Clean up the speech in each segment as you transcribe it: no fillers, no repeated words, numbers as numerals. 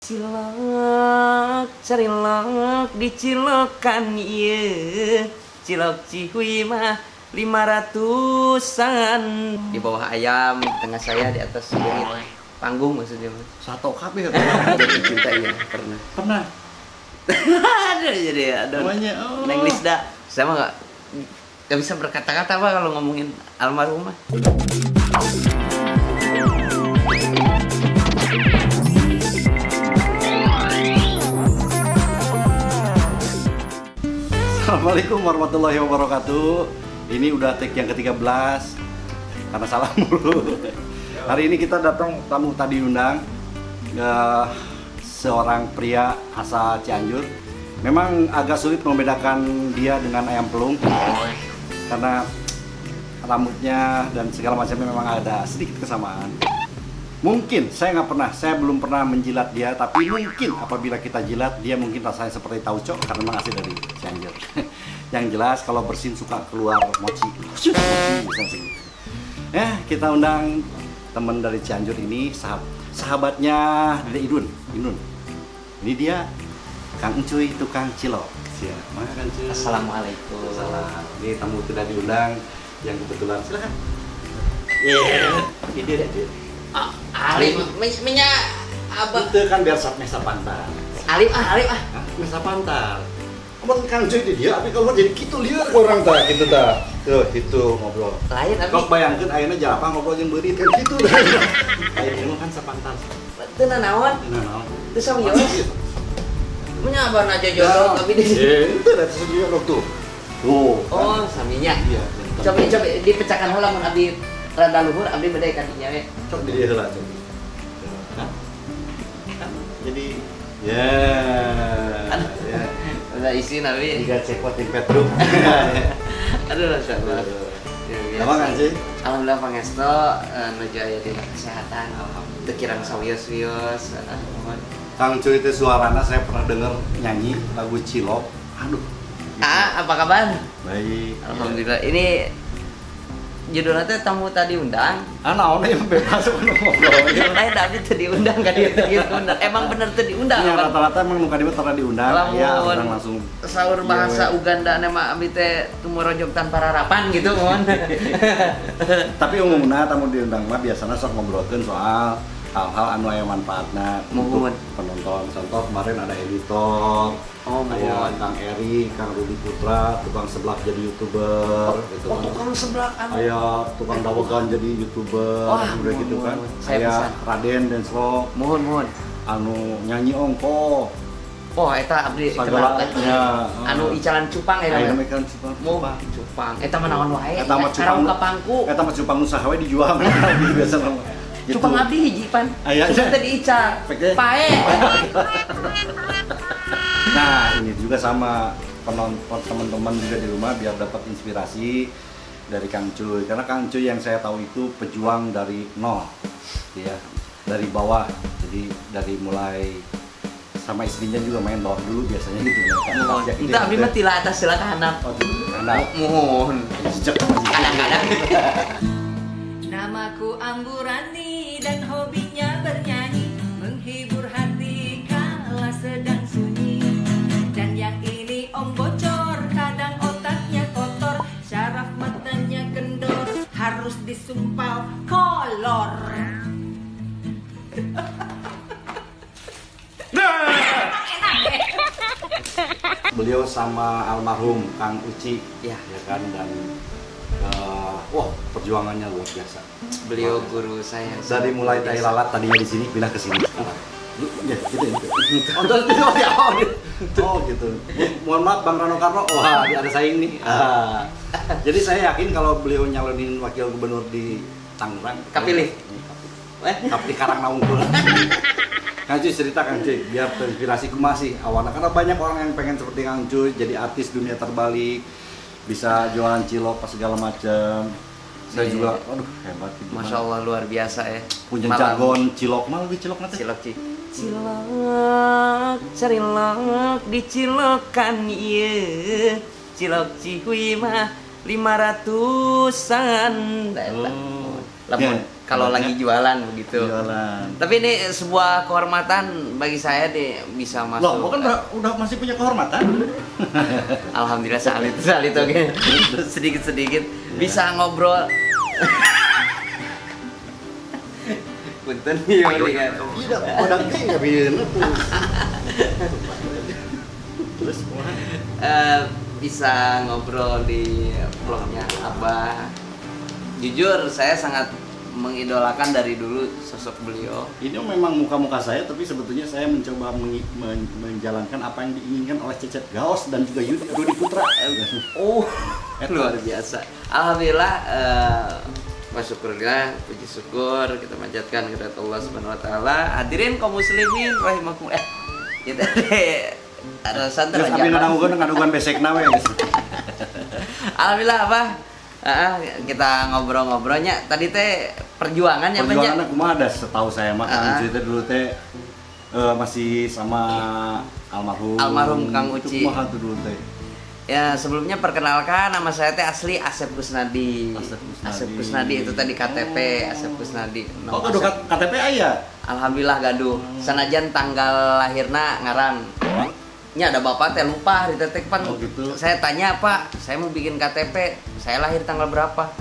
Cilok, carilok, dicilokan ieu. Cilok cihuy mah 500-an. Di bawah ayam, di tengah saya, di atas bukit. Panggung maksudnya. Satu kabeh Jatuh cinta iya, pernah. pernah. Ada jadi ada. Namanya, oh. Neng Lisda. Saya mah nggak bisa berkata-kata Pak kalau ngomongin almarhumah. Assalamualaikum warahmatullahi wabarakatuh. Ini udah take yang ke-13 karena salah mulu. Hari ini kita datang tamu tadi undang seorang pria asal Cianjur. Memang agak sulit membedakan dia dengan ayam pelung karena rambutnya dan segala macamnya memang ada sedikit kesamaan. Mungkin saya belum pernah menjilat dia, tapi mungkin apabila kita jilat dia mungkin rasanya seperti tauco karena memang asli dari Cianjur. Yang jelas kalau bersin suka keluar mochi. Kita undang teman dari Cianjur ini, sahabatnya dari Idun. Ini dia Kang Encuy, tukang cilok. Mana Kang Encuy? Assalamualaikum. Salam. Ini tamu tidak diundang yang kebetulan. Silakan. Ini dia. Alim, minyak abang. Itu kan biar mesa pantar. Alim Mesa pantar. Kamu Kang Encuy di dia, tapi kalau jadi gitu liar orang tak gitu dah. Tuh, itu ngobrol. Lain abi. Kok bayangkeun ayeuna jarapah ngobrol jeung beurit kan gitu dah. Ayeuna kan sapantar. Teu naon? Teu sawios. Punya abang aja jodoh tapi di sini. Itu dah sesuatu tuh. Tuh. Oh, saminya. Iya. Coba dipecahkan heula mun abdi rada luhur abdi bade ka dinya we. Cok di dia heula coba. Hah? Jadi ya. Udah isi nabi. Jika cepot di Petrum. Aduh, masyaallah. Apa kan sih? Alhamdulillah pangestu nuju aya dina kesehatan. Teu kirang sawios-wios. Kang Encuy itu suarana saya pernah dengar nyanyi lagu Cilok. Aduh. Apa kabar? Baik. Alhamdulillah. Ini judulnya teh tamu tadi undang. Naon yang bebas ngobrol. Lain tapi teu diundang ka dieu teh diundang. Emang bener teu diundang. Ya rata-rata emang muka dia pernah diundang. Ya, orang langsung saur bahasa Uganda nama abdi teh tumorojog tanpa rarapan gitu mon. Tapi umumnya tamu diundang mah biasanya sok ngobrolkeun soal hal-hal anu aya manfaatna untuk penonton. Contoh kemarin ada editor, aya Kang Eri, Kang Rudi Putra, tukang seblak jadi YouTuber gitu kan. Tukang seblak anu. Aya tukang dawegan jadi YouTuber, udah gitu kan. Aya Raden dan Slow. Mohon. Anu nyanyi ongko. Oh, eta abdi kenal ya. Anu icalan cupang eta. Aya icalan cupang. Eta mah naon wae. Eta mah cupang ka pangku. Eta mah cupang nu saha we dijual biasa nama. Gitu. Cupang abdi hiji pan. Cuma tadi ical. Pae. Nah, ini juga sama penonton teman-teman juga di rumah biar dapat inspirasi dari Kang Encuy. Karena Kang Encuy yang saya tahu itu pejuang dari nol. Ya, dari bawah. Jadi dari mulai sama istrinya juga main bawah dulu biasanya gitu. Entah abdi mah tila atas sila ka handap. Mohon. Sejak kadang-kadang. Namaku Amburani dan hobinya bernyanyi, menghibur hati kala sedang sunyi. Dan yang ini om bocor, kadang otaknya kotor, syaraf matanya kendor, harus disumpal kolor. Beliau sama almarhum Kang Uci ya kan, dan wah perjuangannya luar biasa. Beliau guru saya. Dari mulai dari lalat tadinya di sini pindah ke sini. Ya, gitu. Oh gitu. Mohon maaf Bang Rano Karno. Wah, ada saing nih. Jadi saya yakin kalau beliau nyalonin wakil gubernur di Tangerang, kapilih. Di Karangnaungkul. Kang Encuy cerita Kang Encuy, biar terinspirasi masih awalnya karena banyak orang yang pengen seperti Kang Encuy jadi artis dunia terbalik, bisa jualan cilok pas segala macam. Saya juga, aduh hebat. Masya Allah luar biasa ya. Punya jargon cilok, malah lebih cilok nanti. Cilok Cilok, carilok, dicilokan ieu. Cilok cihuy mah 500-an. Lamun kalau lagi jualan begitu. Jualan. Tapi ini sebuah kehormatan bagi saya deh bisa masuk. Loh, bukan udah masih punya kehormatan? Alhamdulillah saat itu oke. Sedikit-sedikit bisa ngobrol. Punten ya kan. Iya, udah enggak bikin tuh. Terus bisa ngobrol di vlognya Abah. Jujur saya sangat mengidolakan dari dulu sosok beliau. Ini memang muka-muka saya, tapi sebetulnya saya mencoba menjalankan apa yang diinginkan oleh Cecep Gaos dan juga Rudi Putra. Oh, luar biasa. Alhamdulillah, syukurlah, puji syukur kita panjatkan kepada Allah Subhanahu wa taala. Hadirin kaum muslimin rahimakumullah. Kita ada santai aja. Tapi ngadugan besek nawe guys. Alhamdulillah apa? Kita ngobrol-ngobrolnya tadi teh perjuangannya banyak. Perjuangannya kumaha ada setahu saya mah Kang Uci teh dulu teh masih sama almarhum Kang Uci. Kumaha tuh dulu teh? Ya sebelumnya perkenalkan nama saya teh asli Asep Kusnadi. Asep Kusnadi itu tadi KTP Asep Kusnadi. Oh, gaduh KTP aya. Alhamdulillah gaduh. Sanajan tanggal lahirna ngaran. Nya ada bapak teh lupa di tetek pan. Oh, gitu. Saya tanya, "Pak, saya mau bikin KTP. Saya lahir tanggal berapa?"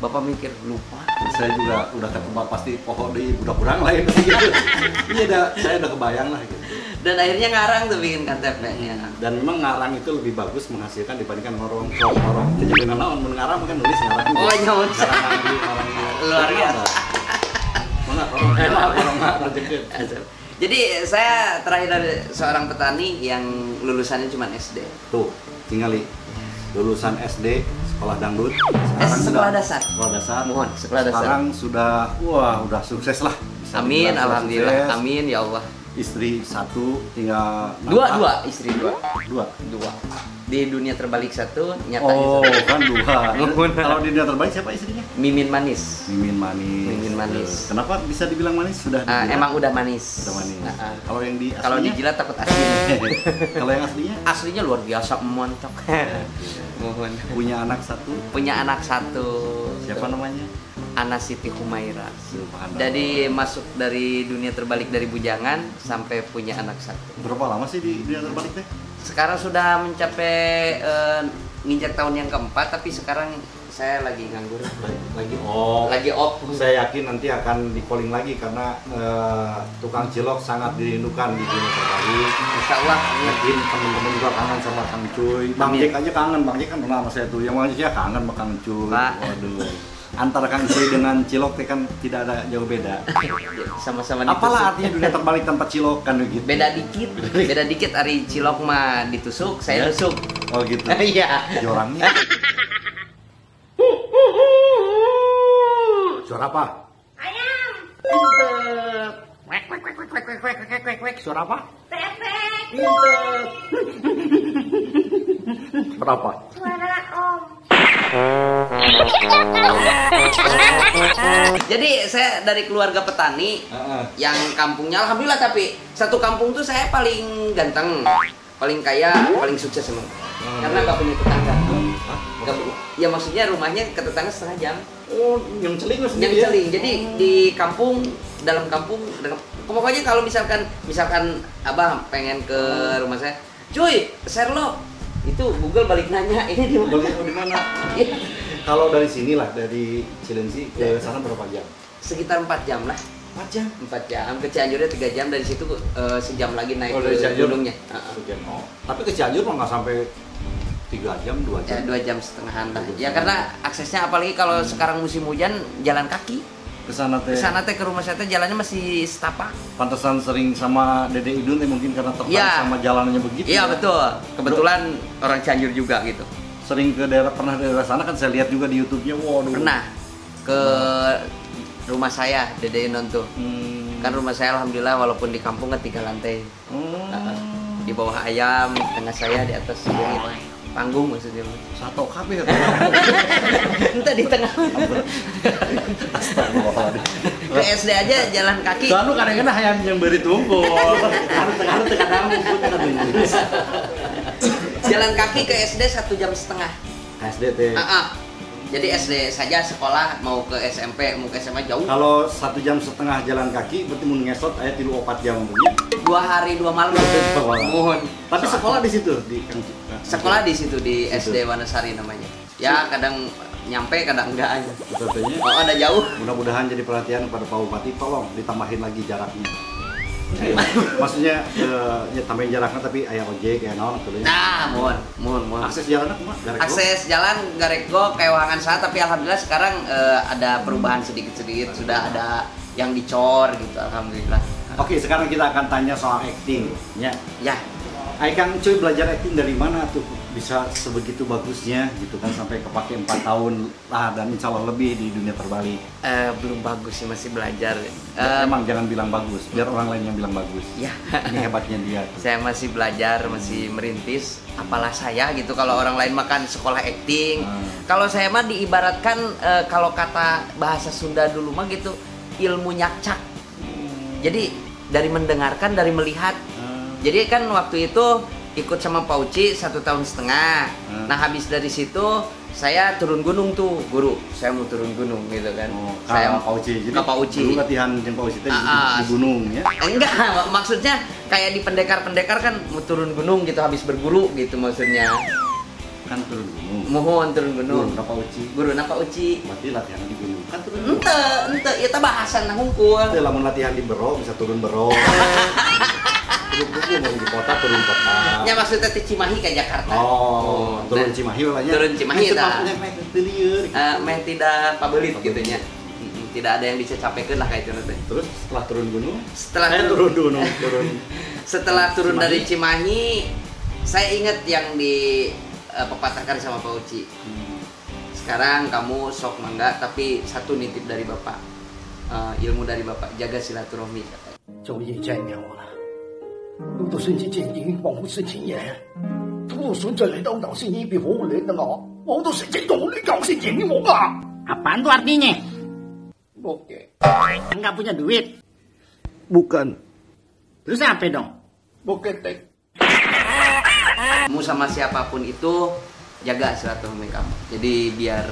Bapak mikir, "Lupa." Saya juga udah ketebak pasti pohon di budak kurang lain gitu. Iya, saya udah kebayang lah gitu. Dan akhirnya ngarang tuh bikin KTP-nya. Dan memang ngarang itu lebih bagus menghasilkan dibandingkan ngorong. Jadi dengan naon mun ngarang mungkin nulis ngarang. Oh, nyamun. Luar biasa. Mana orang rezeki. Jadi saya terakhir dari seorang petani yang lulusannya cuma SD. Tuh, tinggali lulusan SD, sekolah dangdut. Sekolah dasar. Sekolah dasar. Mohon, sekolah dasar. Sekarang sudah, udah sukses lah. Amin, alhamdulillah. Sukses. Amin ya Allah. Istri satu, tinggal dua, istri dua. Di dunia terbalik satu, nyata oh, itu. kan dua. Kalau di dunia terbalik siapa istrinya? Mimin Manis. Mimin Manis. Kenapa bisa dibilang manis? Sudah emang udah manis. Udah manis. Kalau yang di aslinya? Kalau dijilat takut asin. Kalau yang aslinya? Aslinya luar biasa montok. Mohon. Punya anak satu. Siapa namanya? Ana Siti Humaira. Jadi masuk dari dunia terbalik dari bujangan sampai punya anak satu. Berapa lama sih di dunia terbalik teh? Sekarang sudah mencapai nginjak tahun yang keempat, tapi sekarang saya lagi nganggur. Lagi off. Saya yakin nanti akan di calling lagi karena tukang cilok sangat dirindukan di dunia terbalik. Insya Allah. Yakin teman-teman juga kangen sama Kang Cuy. Bang Jack aja kangen, Bang Jack kan pernah sama saya tuh. Yang maksudnya kangen sama Kang Cuy. Waduh. Antara Kang Cuy dengan cilok teh kan tidak ada jauh beda. Sama-sama ditusuk. Apalah artinya dunia terbalik tanpa cilok kan begitu. Beda dikit ari cilok mah ditusuk, saya tusuk. Oh gitu. Iya. Jorangnya. Suara apa? Ayam. Suara apa? Bebek. Suara apa? Suara om. Jadi saya dari keluarga petani yang kampungnya alhamdulillah, tapi satu kampung tuh saya paling ganteng, paling kaya, paling sukses emang. Karena gak punya tetangga. Ya maksudnya rumahnya ke tetangga setengah jam. Oh, yang celing Jadi di kampung, dalam kampung, pokoknya kalau misalkan Abah pengen ke rumah saya, "Cuy, Sherlock." Itu Google balik nanya, ini di mana? Di mana? Kalau dari sini lah, dari Cilengsi ke sana berapa jam? Sekitar 4 jam lah. 4 jam? 4 jam, ke Cianjurnya 3 jam, dari situ sejam lagi naik ke gunungnya. Tapi ke Cianjur mah nggak sampai 3 jam, 2 jam? Ya, 2 jam setengahan lah. Ya karena aksesnya apalagi kalau sekarang musim hujan, jalan kaki. Kesana teh ke rumah saya teh jalannya masih setapak. Pantesan sering sama Dede Idun mungkin karena tertarik sama jalanannya begitu. Iya betul. Kebetulan orang Cianjur juga gitu. Sering ke pernah daerah sana kan saya lihat juga di YouTube-nya. Waduh. Pernah ke rumah saya Dede Idun tuh. Kan rumah saya alhamdulillah walaupun di kampung kan 3 lantai. Di bawah ayam, tengah saya di atas bukit. Panggung maksudnya. Satu kabeh. Entah di tengah. Astagfirullahaladzim. Ke SD aja jalan kaki. Soalnya kadang-kadang hayam yang beri tumpul. Harus tekan Jalan kaki ke SD 1,5 jam. SD teh. Jadi SD saja sekolah, mau ke SMP, mau ke SMA jauh. Kalau 1,5 jam jalan kaki, berarti mau ngesot aya 3-4 jam begini. 2 hari 2 malam. Mohon. Tapi sekolah di situ di Sekolah di situ di SD Wanasari namanya. Ya kadang nyampe kadang enggak aja. Contohnya, Oh ada jauh. mudah-mudahan jadi perhatian pada Pak Bupati, tolong ditambahin lagi jaraknya. Maksudnya ya tambahin jaraknya tapi aya ojek ya naon atuh. Nah, mohon. Akses jalannya kumaha? Akses jalan Gareko kewangan saya, tapi alhamdulillah sekarang ada perubahan sedikit-sedikit, sudah ada yang dicor gitu, alhamdulillah. Oke, sekarang kita akan tanya soal acting ya. Ya, Kang Cuy belajar acting dari mana tuh bisa sebegitu bagusnya gitu kan sampai kepake 4 tahun lah dan insya Allah lebih di dunia terbalik. belum bagus sih, masih belajar. Emang jangan bilang bagus, biar orang lain yang bilang bagus. Ya, Ini hebatnya dia. saya masih belajar, masih merintis. Apalah saya gitu kalau orang lain makan sekolah acting. Kalau saya mah diibaratkan kalau kata bahasa Sunda dulu mah gitu, ilmu nyakcak. Jadi dari mendengarkan, dari melihat. Jadi kan waktu itu ikut sama Pak Uci 1,5 tahun. Nah habis dari situ saya turun gunung tuh, guru. Saya mau turun gunung gitu kan. Saya sama Pak Uci. Jadi Pak Uci. dulu latihan dengan Pak Uci di gunung ya. Enggak, maksudnya kayak di pendekar-pendekar kan mau turun gunung gitu habis berguru gitu maksudnya. Kan turun gunung. Mohon turun gunung. Guru Pak Uci. Guru Pak Uci. Berarti latihan di gunung. Kan turun gunung. Ente, itu bahasan hungkul. Itu lamun latihan di Bero bisa turun Bero. Turun gunung di kota turun kota. Ya maksudnya di Cimahi ke Jakarta. Turun Nah, Cimahi ulahnya. turun Cimahi dah. Meh Tidak pabelit gitunya. Tidak ada yang bisa capaikan lah kayak itu nanti. Terus setelah turun gunung? Turun turun. Setelah turun Cimahi. dari Cimahi, saya ingat yang di pepatahkan sama Pak Uci. Sekarang kamu sok mangga, tapi satu nitip dari Bapak. Ilmu dari Bapak, jaga silaturahmi katanya. 昼夜渐了啊，路到瞬间渐已仿佛是今夜，突然就嚟到牛先已變好靚的我到成隻用呢牛先贏我啊！ Apaan tuh artinya? Oke, Enggak punya duit. bukan, Terus apa dong? boketek. Kamu sama siapapun itu jaga silaturahmi kamu. Jadi biar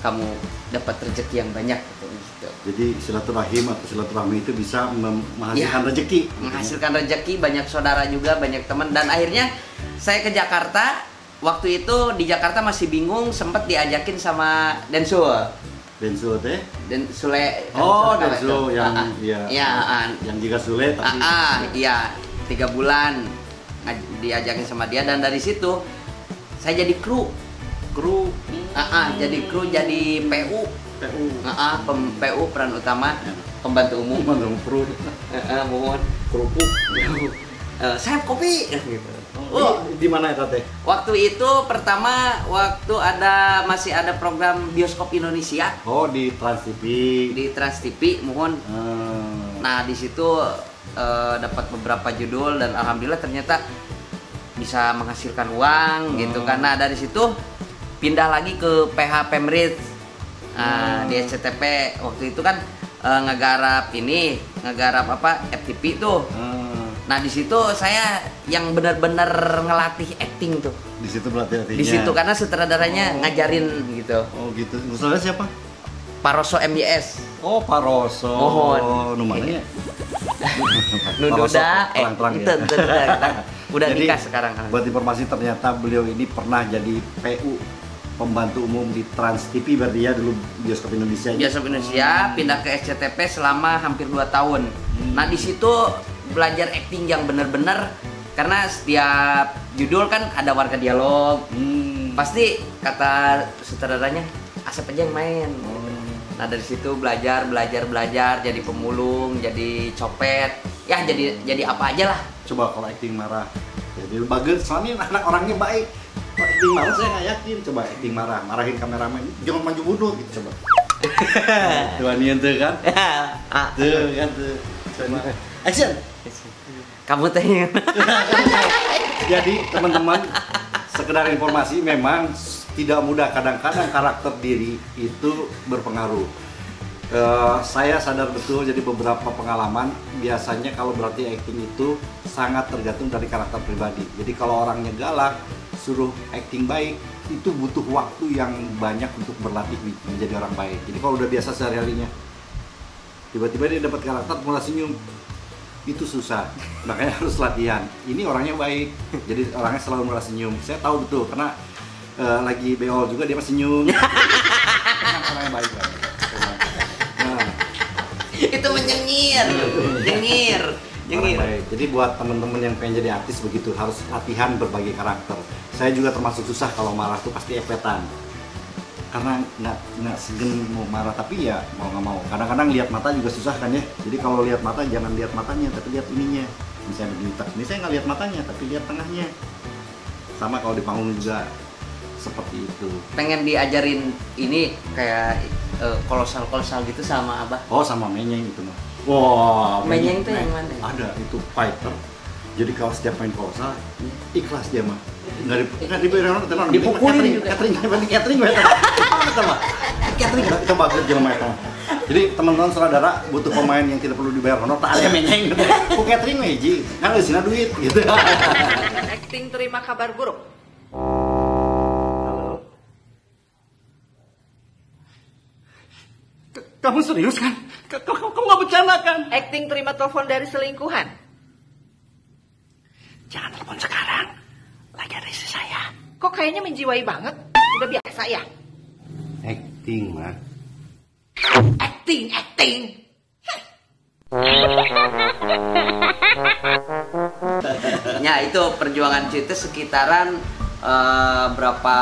kamu dapat rezeki yang banyak gitu. Jadi silaturahim atau silaturahmi itu bisa menghasilkan Ya, rezeki. Menghasilkan rezeki, banyak saudara juga, banyak teman. Dan akhirnya saya ke Jakarta. Waktu itu di Jakarta masih bingung, sempat diajakin sama Densul. Densu teh? Dan Sule. Oh, Densul Densu itu. yang yang juga Sule tapi Iya, 3 bulan diajakin sama dia, dan dari situ saya jadi kru. Jadi kru, jadi PU. PU peran utama, pembantu umum. kru Mohon. kerupuk. Saya kopi gitu. Di mana eta teh? Waktu itu pertama masih ada program Bioskop Indonesia Oh, di Trans TV. di Trans TV, mohon. Nah, di situ dapat beberapa judul dan alhamdulillah ternyata bisa menghasilkan uang gitu kan. Nah, dari situ pindah lagi ke PH Pemrit. Di SCTP waktu itu kan ngegarap FTP tuh. Nah, di situ saya yang benar-benar ngelatih acting tuh. Di situ berarti artinya. Di situ karena sutradaranya ngajarin gitu. Oh, gitu. Saudara siapa? Paroso MYS. Oh, Paroso. Mohon. Nu mana ya? Nududa terang-terang ya. Udah Jadi, nikah sekarang. Buat informasi ternyata beliau ini pernah jadi PU, pembantu umum di Trans TV berarti ya, dulu Bioskop Indonesia. Bioskop Indonesia, pindah ke SCTP selama hampir 2 tahun. Nah, di situ belajar acting yang benar-benar, karena setiap judul kan ada warga dialog. Pasti kata sutradaranya Asep aja yang main. Nah, dari situ belajar jadi pemulung, jadi copet. Ya jadi apa aja lah. Coba kalau acting marah, jadi bagus. Soalnya anak orangnya baik. Kalau acting marah saya nggak yakin. Coba acting marah, marahin kameramen, jangan maju mundur gitu coba. Tuh anian tuh kan? Tuh kan tuh. Action. Kamu teh. Jadi teman-teman, sekedar informasi, memang tidak mudah, kadang-kadang karakter diri itu berpengaruh. Saya sadar betul, jadi beberapa pengalaman biasanya kalau berarti acting itu sangat tergantung dari karakter pribadi. Jadi kalau orangnya galak, suruh acting baik itu butuh waktu yang banyak untuk berlatih menjadi orang baik. Jadi kalau udah biasa sehari-harinya, tiba-tiba dia dapat karakter mulai senyum, itu susah. Makanya harus latihan. Ini orangnya baik, jadi orangnya selalu mulai senyum. Saya tahu betul karena lagi beol juga dia masih senyum. Orangnya baik kan. Nah, Itu menyengir, nyengir. orang baik. Jadi buat teman-teman yang pengen jadi artis begitu harus latihan berbagai karakter. Saya juga termasuk susah kalau marah tuh pasti epetan. Karena nggak segen mau marah, tapi ya mau nggak mau. Kadang-kadang lihat mata juga susah kan ya. Jadi kalau lihat mata jangan lihat matanya, tapi lihat ininya. Misalnya begini, ini saya nggak lihat matanya, tapi lihat tengahnya. Sama kalau di panggung juga seperti itu. Pengen diajarin ini kayak kolosal gitu sama Abah. Oh, sama Menyeng itu mah. Wah, Menyeng tuh yang mana? Ada, itu fighter. Jadi kalau setiap main kolosal, ikhlas dia mah. Nggak diberi orang tenang. Dipukulin juga. Catering, kita bagus jelema eta. Jadi teman-teman saudara butuh pemain yang tidak perlu dibayar honor, tak ada Menyeng. Ku catering we ji, kan eusina duit gitu. Acting terima kabar buruk. Kamu serius kan? Kamu nggak bercanda kan? Acting terima telepon dari selingkuhan. Jangan telepon sekarang. Lagi ada istri saya. Kok kayaknya menjiwai banget? Udah biasa ya? Acting mah. Acting. Ya itu perjuangan Cuy itu sekitaran berapa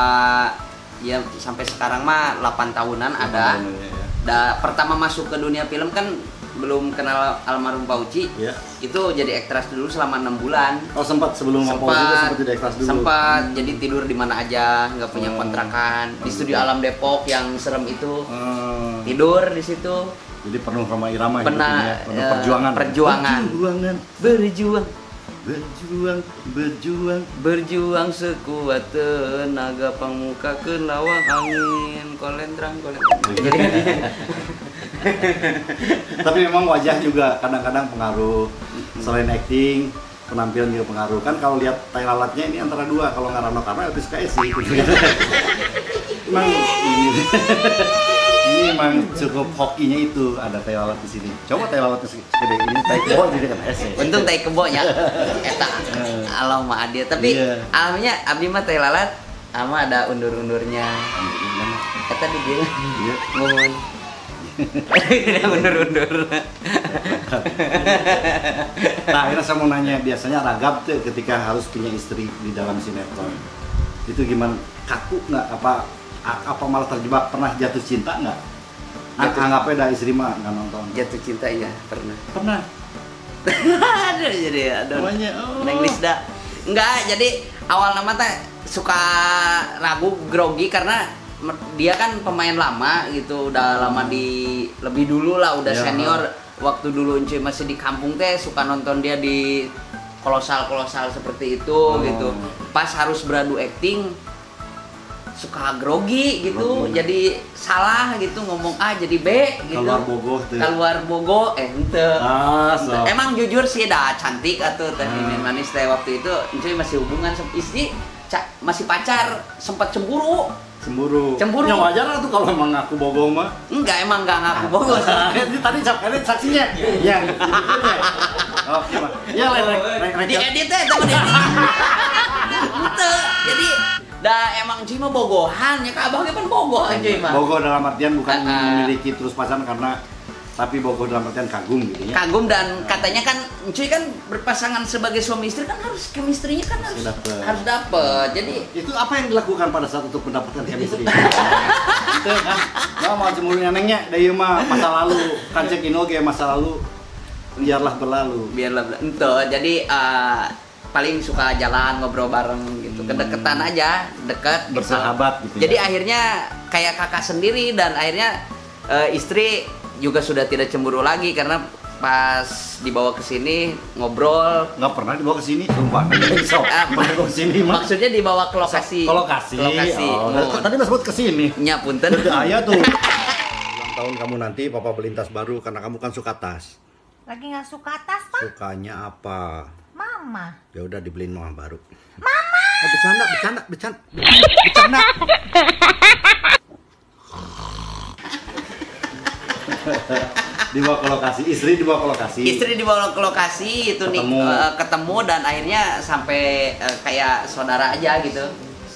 ya sampai sekarang mah 8 tahunan ada. Pertama masuk ke dunia film kan belum kenal almarhum Pak Uci. Ya. Itu jadi aktris dulu selama 6 bulan. Oh sempat sebelum mau pause itu sempat jadi aktris dulu. Sempat jadi tidur di mana aja, nggak punya kontrakan. Di studio Alam Depok yang serem itu. Tidur di situ. Jadi penuh sama irama Pernah, penuh perjuangan. Berjuang sekuat tenaga pangmukakeun lawang angin kolentrang. Tapi memang wajah juga kadang-kadang pengaruh. Selain acting, penampilan juga pengaruh. Kan kalau lihat tai lalatnya ini antara dua, kalau nggak Rano Karno habis KS sih. Emang ini emang cukup hokinya itu ada tai lalat di sini. Coba tai lalat segede ini tai kebo jadi kan es. Untung tai kebo nya. Eta alam mah dia. Tapi alamnya abdi mah tai lalat ama ada undur-undurnya. Eta di dia. Iya. Mohon. Undur-undur. Nah, akhirnya saya mau nanya, biasanya ragap tuh ketika harus punya istri di dalam sinetron. Itu gimana? Kaku nggak? Apa malah terjebak? Pernah jatuh cinta nggak? Anggapnya ada istri mah nggak nonton. Jatuh cinta iya pernah. Pernah. Ada jadi ada. Namanya Neng Lisda. Enggak, jadi awal nama teh suka ragu grogi karena dia kan pemain lama gitu, udah lama di lebih dulu lah, udah senior. Waktu dulu Encuy masih di kampung teh suka nonton dia di kolosal seperti itu gitu. Pas harus beradu acting suka grogi gitu, jadi salah gitu, ngomong A jadi B gitu. Keluar bogoh ente. Emang jujur sih dah cantik atuh teh Mimin Manis teh waktu itu Encuy masih hubungan sama istri, masih pacar, sempat cemburu. Ya wajar tuh kalau emang ngaku bogoh mah. Enggak, emang enggak ngaku bogoh. Tadi saksinya. Iya. Oke, Mas. Ya, Di edit teh teman edit. Jadi emang Cuy mah bogohan ya, Kak Abah ge pan bogoh Cuy mah. Bogoh dalam artian bukan memiliki terus pasangan karena tapi bogoh dalam artian kagum gitu ya. Kagum dan katanya kan Cuy kan berpasangan sebagai suami istri kan harus chemistry-nya kan harus dapet. Jadi itu apa yang dilakukan pada saat untuk mendapatkan chemistry? Itu kan. Mau cemburunya nengnya da ieu mah masa lalu. Kan cek ino ge masa lalu biarlah berlalu. Ente jadi paling suka jalan ngobrol bareng gitu. Kedeketan aja, dekat bersahabat gitu. Jadi akhirnya kayak kakak sendiri dan akhirnya istri juga sudah tidak cemburu lagi karena pas dibawa ke sini ngobrol. Nggak pernah dibawa ke sini, sumpah. Dibawa ke sini mah. Maksudnya dibawa ke lokasi. Lokasi. Oh, tadi disebut ke sini. Nya punten. Aya tuh. Ulang tahun kamu nanti papa beli tas baru karena kamu kan suka tas. Lagi nggak suka tas, Pak? Sukanya apa? Mama. Ya udah dibeliin mama baru. Mama! Bercanda. Dibawa ke lokasi, istri dibawa ke lokasi. Istri dibawa ke lokasi itu nih ketemu dan akhirnya sampai kayak saudara aja gitu.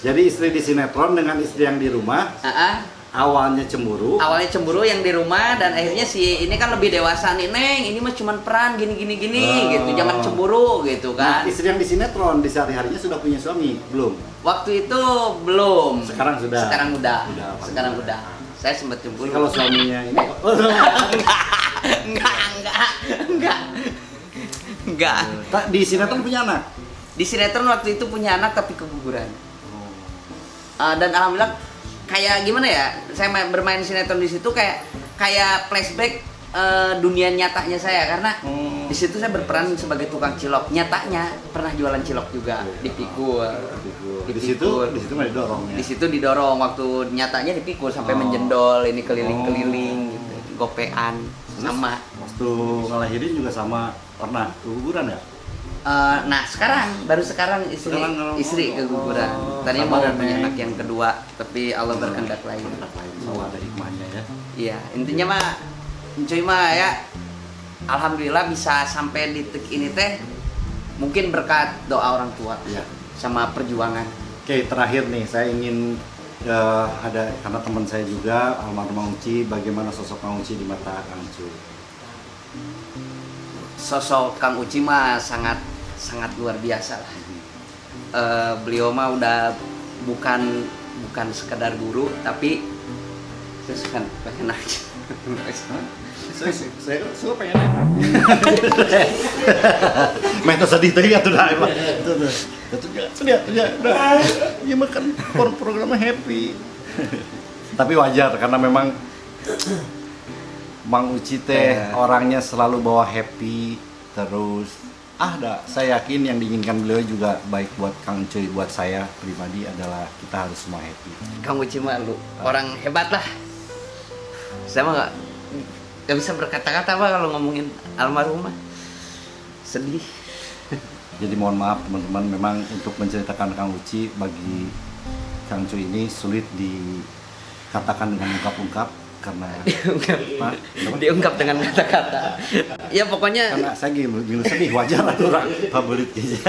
Jadi istri di sinetron dengan istri yang di rumah. Awalnya cemburu. Awalnya cemburu yang di rumah dan akhirnya si ini kan lebih dewasa nih, Neng. Ini mah cuman peran gini gitu. Jangan cemburu gitu kan. Nah, istri yang di sinetron di sehari-harinya sudah punya suami belum? Waktu itu belum. Sekarang sudah. Sekarang udah. Saya sempat cemburu. Kalau suaminya ini enggak. Di sinetron punya anak? Di sinetron waktu itu punya anak tapi keguguran. Dan alhamdulillah kayak gimana ya? Saya bermain sinetron di situ kayak flashback dunia nyatanya saya karena di situ saya berperan sebagai tukang cilok. Nyatanya pernah jualan cilok juga dipikul. Di situ mah didorong ya. Di situ didorong waktu nyatanya dipikul sampai menjendol ini keliling-keliling gitu. Gopean sama. Waktu ngelahirin juga sama pernah keguguran ya? Nah baru sekarang istri keguguran. Tadinya mau punya anak yang kedua, tapi Allah berkehendak lain. Selalu ada hikmahnya ya. Iya, intinya mah, cuy mah ya, alhamdulillah bisa sampai di titik ini teh, mungkin berkat doa orang tua, ya. Sama perjuangan. Oke, terakhir nih saya ingin ada karena teman saya juga almarhum Mang Uci, bagaimana sosok Mang Uci di mata Kang Cuy? Sosok Kang Uci mah sangat luar biasa lah. Beliau mah udah bukan sekedar guru, tapi saya suka pengen aja. Saya suka pengen main sedih tadi atuh dah emang. Sudah. Ya makan programnya happy. Tapi wajar karena memang Mang Uci teh orangnya selalu bawa happy terus. Saya yakin yang diinginkan beliau juga baik buat Kang Cuy, buat saya pribadi adalah kita harus semua happy. Kang Uci mah orang hebat lah. Saya mah nggak bisa berkata-kata kalau ngomongin almarhum mah. Sedih. Jadi mohon maaf teman-teman, memang untuk menceritakan Kang Uci bagi Kang Cuy ini sulit dikatakan dengan ungkap-ungkap karena diungkap dengan kata-kata. Ya pokoknya karena saya gilu sedih, wajar lah orang pabelit gitu.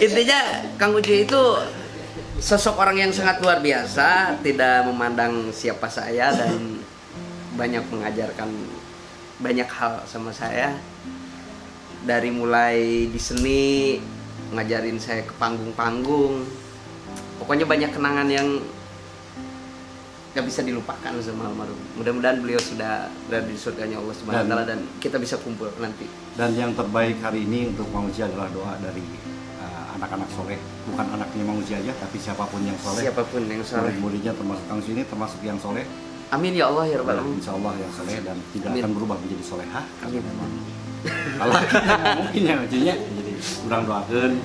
Intinya Kang Uci itu sosok orang yang sangat luar biasa, tidak memandang siapa saya dan banyak mengajarkan banyak hal sama saya. Dari mulai di seni, ngajarin saya ke panggung-panggung. Pokoknya banyak kenangan yang gak bisa dilupakan sama almarhum. Mudah-mudahan beliau sudah berada di surganya Allah Subhanahu wa taala dan kita bisa kumpul nanti. Dan yang terbaik hari ini untuk Mang Uci adalah doa dari anak-anak soleh. Bukan anaknya Mang Uci aja, tapi siapapun yang soleh. Siapapun yang soleh. Murid-muridnya termasuk Kang Uci ini termasuk yang soleh. Amin ya Allah ya Rabbal Alamin. Insya Allah yang soleh dan tidak akan berubah menjadi solehah. Amin. Kalau kita mungkin ya Ucinya, jadi kurang doakan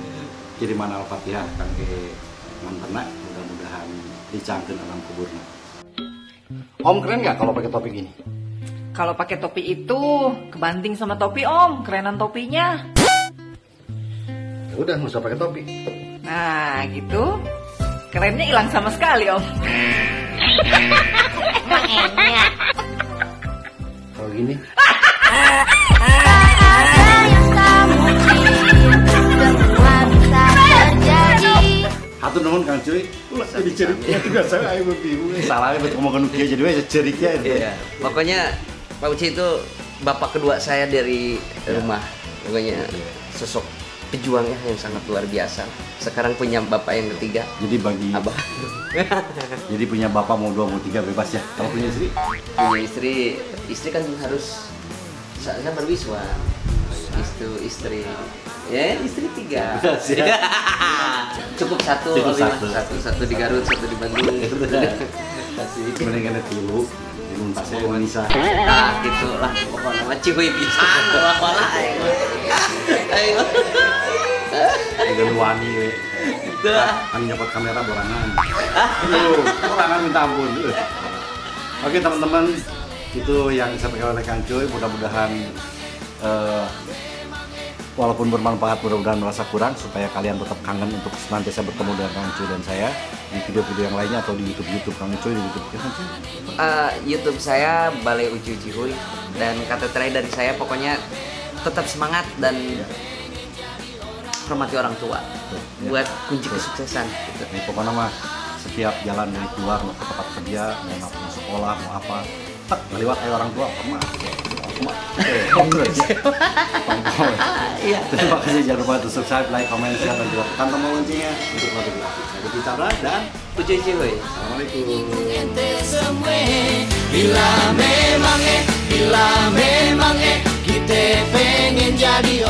kiriman Al-Fatihah kangge mantena, mudah-mudahan dicangkeun alam kuburna. Om keren nggak kalau pakai topi gini? Kalau pakai topi itu kebanting sama topi Om, kerenan topinya. Ya udah nggak usah pakai topi. Nah gitu, kerennya hilang sama sekali Om. Kalau gini? Hatur nuhun Kang Cuy. Ulah jadi ceriknya juga saya ayo bingung. Salah bet ngomongkeun kieu jadi we ceriknya. Iya. Pokoknya Pak Uci itu bapak kedua saya dari rumah. Pokoknya sosok pejuangnya yang sangat luar biasa. Sekarang punya bapak yang ketiga. Jadi bagi Abah. Jadi punya bapak mau 2 mau 3 bebas ya. Kalau punya istri? Punya istri kan harus saya berwiswa. Istri. Ya, istri 3. Cukup satu di Garut, 1 di Bandung. Kasih mendingan tilu. Minta saya Indonesia. Nah, gitulah pokoknya mah cihuy pisan pola. Ayo. Dengan wani we. Kami dapat kamera borangan. Aduh, borangan minta ampun. Oke teman-teman, itu yang disampaikan oleh Kang Cuy. Mudah-mudahan walaupun bermanfaat mudah-mudahan merasa kurang supaya kalian tetap kangen untuk senantiasa bertemu dengan Kang Cuy dan saya di video-video yang lainnya atau di YouTube Kang Cuy di YouTube Kang Cuy. YouTube saya Balai Ucuy Cihuy, dan kata terakhir dari saya pokoknya tetap semangat dan hormati orang tua buat kunci kesuksesan gitu. Jadi pokoknya mah setiap jalan dari keluar mau ke tempat kerja, mau sekolah, mau apa, tak lewat ayo orang tua, hormat. Terima kasih, jangan lupa untuk subscribe, like, comment, share, dan juga tekan tombol loncengnya untuk notifikasi. Saya Budi Chandra dan Ucuy Cihuy. Assalamualaikum. Ente semua bila memang kita pengen jadi